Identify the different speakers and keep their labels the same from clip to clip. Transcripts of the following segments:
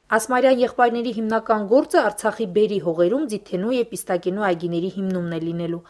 Speaker 1: Ասմարյան եղբայրների հիմնական գործը Արցախի բերի հողերում ձիթենու և պիստակենու այգիների հիմնումն է լինելու։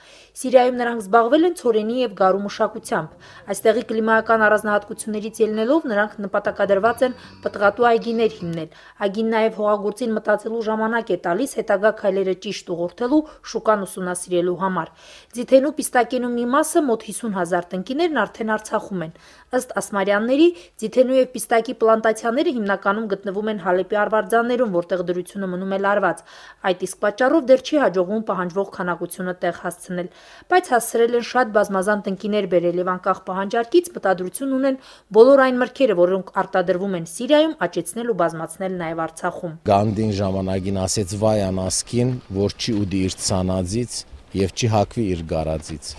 Speaker 1: Սիրիայում նրանք զբաղվել են ցորենի և գարու մշակությամբ։ Այստեղի կլիմայական առանձնահատկություններից ելնելով նրանք նպատակադրված են պտղատու այգիներ հիմնել։ Այգին նաև հողագործին մտածելու ժամանակ է տալիս հետագա քայլերը ճիշտ ուղղորդելու, շուկան ուսումնասիրելու համար։ Ձիթենու պիստակենու մի մասը մոտ 50,000 տնկիներն արդեն Արցախում են։ Ըստ ասմարյանների, ձիթենու և պիստակի պլանտացիաները հիմնականում գտնվում են Հալեպի արվարձաններում, որտեղ դրությունը մնում է լարված։ Այդ իսկ պատճառով դեռ չի հաջողվում պահանջվող քանակությունը տեղ հասցնել։ Բայց հասցրել են շատ բազմազան տնկիներ բերել և անկախ պահանջարկից մտադրություն ունեն բոլոր այն մրգերը, որոնք արտադրվում են Սիրիայում, աճեցնել ու բազմացնել նաև Արցախում։
Speaker 2: Գանդին ժամանակին ասեց վայ անասկին, որ չի ուդի իր ցանածից եւ չի հակվի իր գարածից։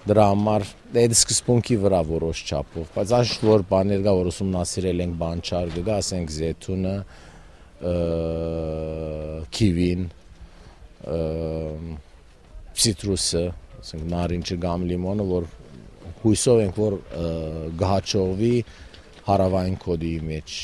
Speaker 2: Դրա համար այդ սկզբունքի վրա որոշ չափով, բայց աշխ որ բաներ կա, որ ուսումնասիրել ենք, բան չար կգա, ասենք զեյթունը, քիվին, ցիտրուսը, ասենք նարինջը կամ լիմոնը, որ հույսով ենք, որ գահաճողվի հարավային կոդի մեջ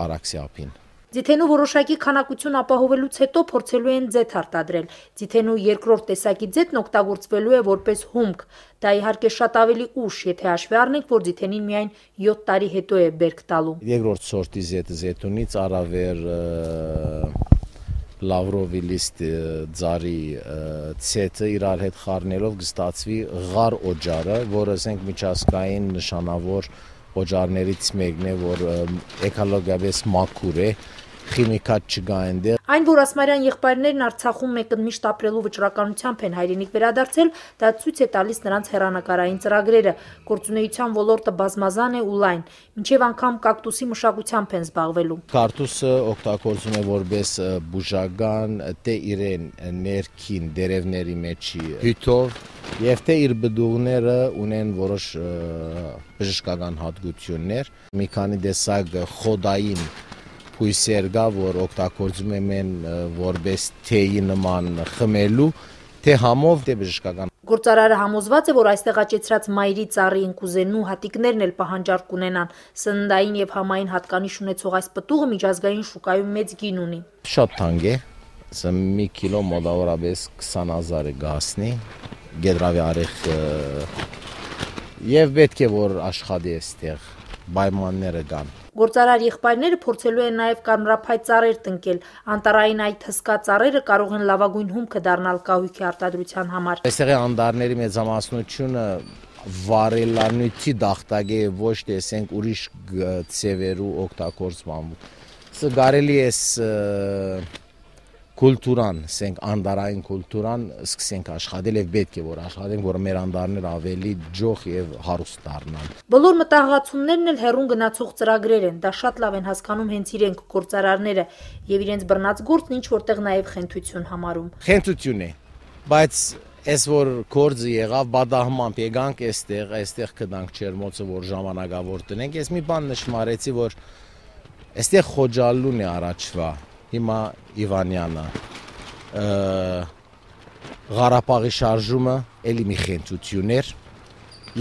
Speaker 2: Արաքսիապին։
Speaker 1: Ձիթենու որոշակի քանակություն ապահովելուց հետո փորձելու են ձեթ արտադրել։ Ձիթենու երկրորդ տեսակի ձեթն օգտագործվելու է որպես հումք։ Դա իհարկե շատ ավելի ուշ, եթե հաշվի առնենք, որ ձիթենին միայն 7 տարի հետո է բերք տալու։
Speaker 2: Երկրորդ սորտի զեթունից առավել լավրովի լիստ ձարի ցետը իրար հետ խառնելով կստացվի ղար օջարը, որը ասենք միջազգային նշանավոր օջարներից մեկն է, որ էկոլոգիապես մաքուր է, քիմիկատ չկա այնտեղ։
Speaker 1: Այն, որ ասմարյան եղբայրներն Արցախում մեկընդմիշտ ապրելու վճռականությամբ են հայրենիք վերադարձել, դա ցույց է տալիս նրանց հեռանկարային ծրագրերը։ Գործունեության ոլորտը բազմազան է ու լայն, մինչև անգամ կակտուսի մշակությամբ են զբաղվելու։
Speaker 2: Կակտուսը օգտագործում է որպես բուժական, թե իրեն ներքին դերևների մեջի հյութով, եւ թե իր բդուղները ունեն որոշ բժշկական հատկություններ։ Մի քանի տեսակ խոդային հույսեր կա, որ օգտագործում են որպես թեյի նման խմելու, թե համով, թե բժշկական։
Speaker 1: Գործարարը համոզված է, որ այստեղ աճեցրած մայրի ծառի ինկուզենու հատիկներն էլ պահանջարկ ունենան։ Սննդային եւ համային հատկանիշ ունեցող այս պտուղը միջազգային շուկայում մեծ գին ունի։
Speaker 2: Շատ թանկ է, մի կիլո մոտավորապես 20,000 է գասնի, գետրավի արեխ եւ պետք է որ աշխատի այստեղ, պայմանները կան։
Speaker 1: Գործարար եղբայրները փորձելու են նաև կարմրափայտ ծառեր տնկել։ Անտառային այդ հսկա ծառերը կարող են լավագույն հումքը դառնալ կահույքի արտադրության համար։
Speaker 2: Այստեղի անտառների մեծամասնությունը վարելանյութի դախտակ է, ոչ թե ասենք ուրիշ ցևերու օգտագործման։ Սա կարելի է կուլտուրան, ասենք անտառային կուլտուրան սկսենք աշխատել եւ պետք է որ աշխատենք, որ մեր անտառները ավելի ջոխ եւ հարուստ դառնան։
Speaker 1: Բոլոր մտահղացումներն էլ հեռուն գնացող ծրագրեր են, դա շատ լավ են հասկանում հենց իրենք գործարարները եւ իրենց բռնած գործն ինչ որտեղ նաեւ խենթություն համարում։
Speaker 2: Խենթություն է, բայց այս որ գործը եղավ, բադահմամբ եկանք այստեղ կդանք Չերմոցը, որ ժամանակավոր տնենք, ես մի բան նշմարեցի, որ այստեղ խոջալուն է առաջվա հիմա Իվանյանը Ղարաբաղի շարժումը էլի մի խենթություն էր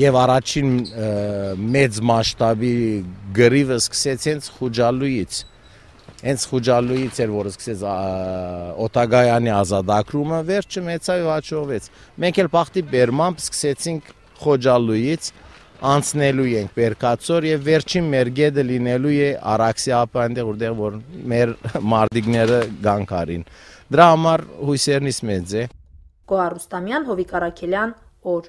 Speaker 2: եւ առաջին մեծ մասշտաբի գրիվը սկսեց հենց Խուջալույից։ Հենց Խուջալույից էր որ սկսեց Օտագայանի ազատագրումը, վերջը մեծավ հաջողվեց։ Մենք էլ բախտի բերմամբ սկսեցինք Խոջալույից անցնելու ենք Բերկացոր եւ վերջին մեր գեդը լինելու է Արաքսիապը, այնտեղ որտեղ որ մեր մարտիկները գանքարին։ Դրա համար հույսերնից մեծ է։
Speaker 1: Գոհար Ռուստամյան, Հովիկ Արաքելյան, օր։